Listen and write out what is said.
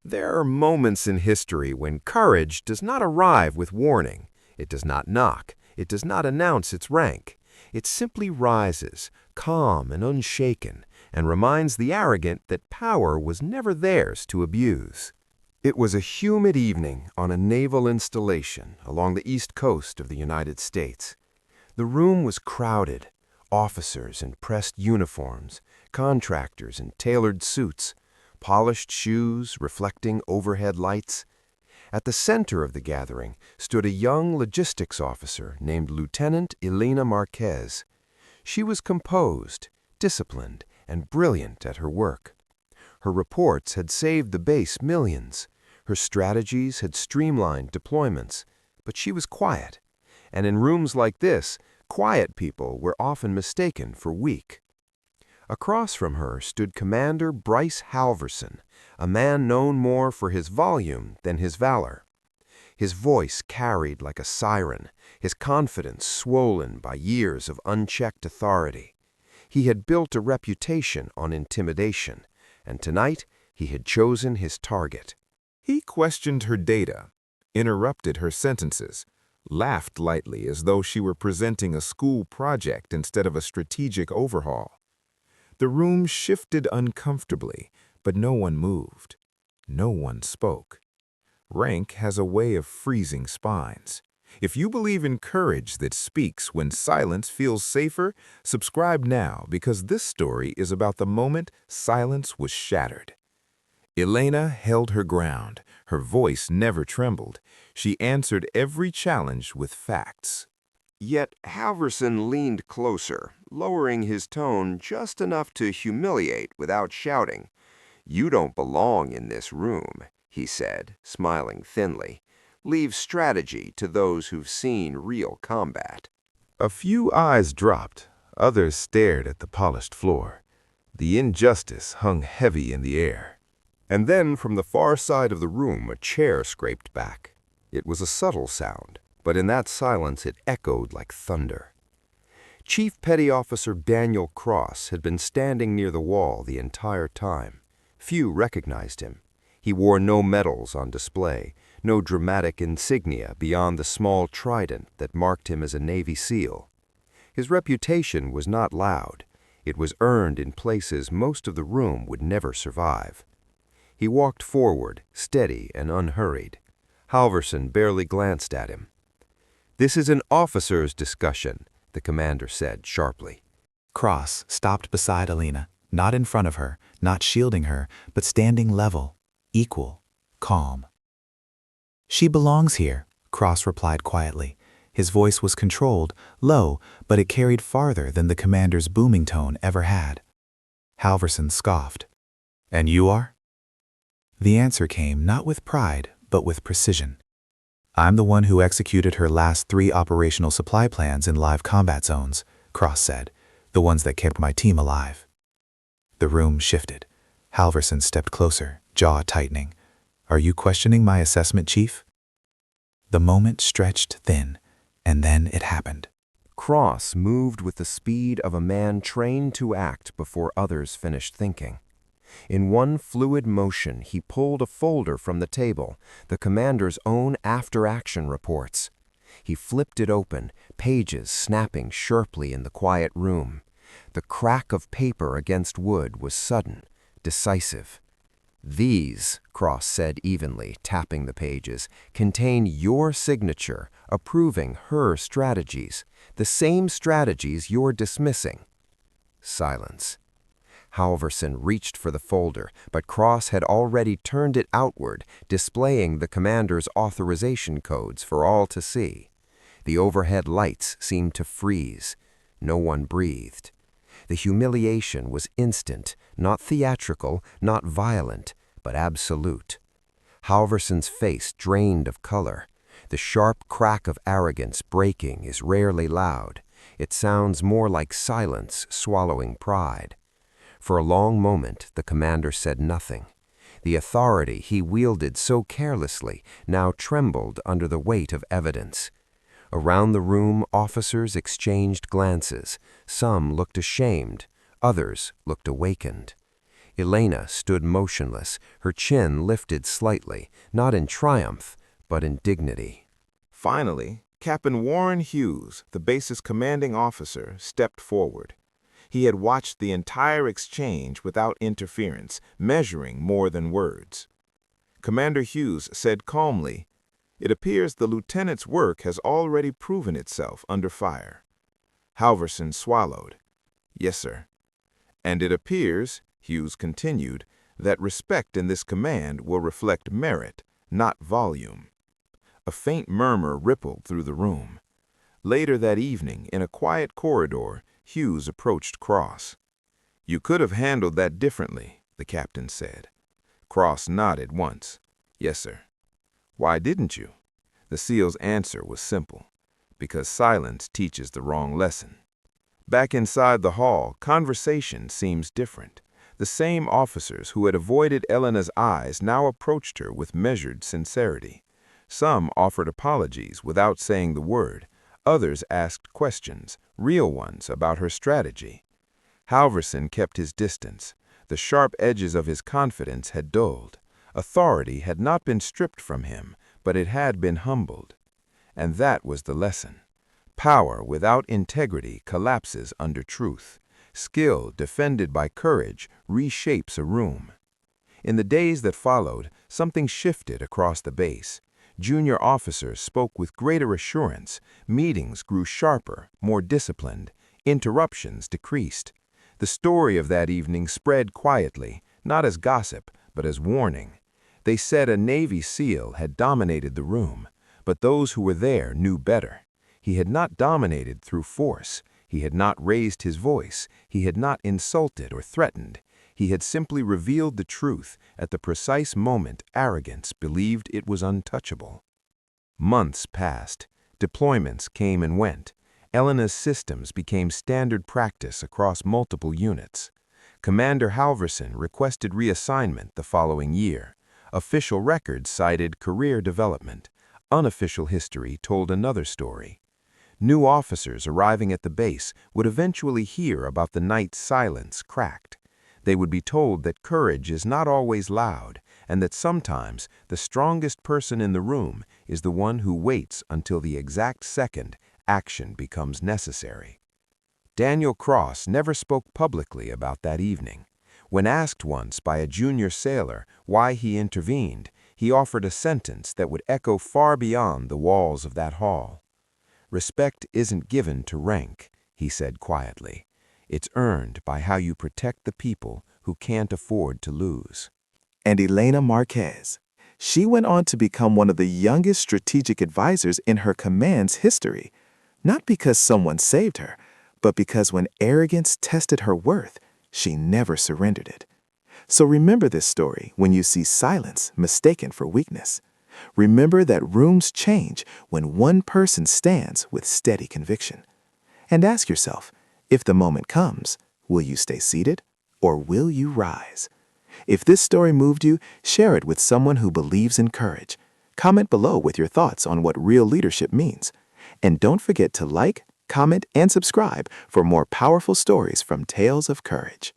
There are moments in history when courage does not arrive with warning. It does not knock. It does not announce its rank. It simply rises, calm and unshaken, and reminds the arrogant that power was never theirs to abuse. It was a humid evening on a naval installation along the east coast of the United States. The room was crowded, officers in pressed uniforms, contractors in tailored suits, polished shoes reflecting overhead lights. At the center of the gathering stood a young logistics officer named Lieutenant Elena Marquez. She was composed, disciplined, and brilliant at her work. Her reports had saved the base millions. Her strategies had streamlined deployments. But she was quiet, and in rooms like this, quiet people were often mistaken for weak. Across from her stood Commander Bryce Halverson, a man known more for his volume than his valor. His voice carried like a siren, his confidence swollen by years of unchecked authority. He had built a reputation on intimidation, and tonight he had chosen his target. He questioned her data, interrupted her sentences, laughed lightly as though she were presenting a school project instead of a strategic overhaul. The room shifted uncomfortably, but no one moved. No one spoke. Rank has a way of freezing spines. If you believe in courage that speaks when silence feels safer, subscribe now because this story is about the moment silence was shattered. Elena held her ground. Her voice never trembled. She answered every challenge with facts. Yet Halverson leaned closer, lowering his tone just enough to humiliate without shouting. "You don't belong in this room," he said, smiling thinly. "Leave strategy to those who've seen real combat." A few eyes dropped. Others stared at the polished floor. The injustice hung heavy in the air. And then from the far side of the room a chair scraped back. It was a subtle sound, but in that silence it echoed like thunder. Chief Petty Officer Daniel Cross had been standing near the wall the entire time. Few recognized him. He wore no medals on display, no dramatic insignia beyond the small trident that marked him as a Navy SEAL. His reputation was not loud. It was earned in places most of the room would never survive. He walked forward, steady and unhurried. Halverson barely glanced at him. "This is an officer's discussion," the commander said sharply. Cross stopped beside Elena, not in front of her, not shielding her, but standing level, equal, calm. "She belongs here," Cross replied quietly. His voice was controlled, low, but it carried farther than the commander's booming tone ever had. Halverson scoffed. "And you are?" The answer came not with pride, but with precision. "I'm the one who executed her last 3 operational supply plans in live combat zones," Cross said, "the ones that kept my team alive." The room shifted. Halverson stepped closer, jaw tightening. "Are you questioning my assessment, Chief?" The moment stretched thin, and then it happened. Cross moved with the speed of a man trained to act before others finished thinking. In one fluid motion, he pulled a folder from the table, the commander's own after-action reports. He flipped it open, pages snapping sharply in the quiet room. The crack of paper against wood was sudden, decisive. "These," Cross said evenly, tapping the pages, "contain your signature, approving her strategies, the same strategies you're dismissing." Silence. Halverson reached for the folder, but Cross had already turned it outward, displaying the commander's authorization codes for all to see. The overhead lights seemed to freeze. No one breathed. The humiliation was instant, not theatrical, not violent, but absolute. Halverson's face drained of color. The sharp crack of arrogance breaking is rarely loud. It sounds more like silence swallowing pride. For a long moment, the commander said nothing. The authority he wielded so carelessly now trembled under the weight of evidence. Around the room, officers exchanged glances. Some looked ashamed, others looked awakened. Elena stood motionless, her chin lifted slightly, not in triumph, but in dignity. Finally, Captain Warren Hughes, the base's commanding officer, stepped forward. He had watched the entire exchange without interference, measuring more than words. Commander Hughes said calmly, "It appears the lieutenant's work has already proven itself under fire." Halverson swallowed. "Yes, sir." "And it appears," Hughes continued, "that respect in this command will reflect merit, not volume." A faint murmur rippled through the room. Later that evening, in a quiet corridor, Hughes approached Cross. "You could have handled that differently," the captain said. Cross nodded once. "Yes, sir." "Why didn't you?" The SEAL's answer was simple. "Because silence teaches the wrong lesson." Back inside the hall, conversation seems different. The same officers who had avoided Elena's eyes now approached her with measured sincerity. Some offered apologies without saying the word. Others asked questions, real ones, about her strategy. Halverson kept his distance. The sharp edges of his confidence had dulled. Authority had not been stripped from him, but it had been humbled. And that was the lesson. Power without integrity collapses under truth. Skill defended by courage reshapes a room. In the days that followed, something shifted across the base. Junior officers spoke with greater assurance. Meetings grew sharper, more disciplined. Interruptions decreased. The story of that evening spread quietly, not as gossip, but as warning. They said a Navy SEAL had dominated the room, but those who were there knew better. He had not dominated through force. He had not raised his voice. He had not insulted or threatened. He had simply revealed the truth at the precise moment arrogance believed it was untouchable. Months passed. Deployments came and went. Elena's systems became standard practice across multiple units. Commander Halverson requested reassignment the following year. Official records cited career development. Unofficial history told another story. New officers arriving at the base would eventually hear about the night's silence cracked. They would be told that courage is not always loud, and that sometimes the strongest person in the room is the one who waits until the exact second action becomes necessary. Daniel Cross never spoke publicly about that evening. When asked once by a junior sailor why he intervened, he offered a sentence that would echo far beyond the walls of that hall. "Respect isn't given to rank," he said quietly. "It's earned by how you protect the people who can't afford to lose." And Elena Marquez. She went on to become one of the youngest strategic advisors in her command's history, not because someone saved her, but because when arrogance tested her worth, she never surrendered it. So remember this story when you see silence mistaken for weakness. Remember that rooms change when one person stands with steady conviction. And ask yourself, if the moment comes, will you stay seated or will you rise? If this story moved you, share it with someone who believes in courage. Comment below with your thoughts on what real leadership means. And don't forget to like, comment, and subscribe for more powerful stories from Tales of Courage.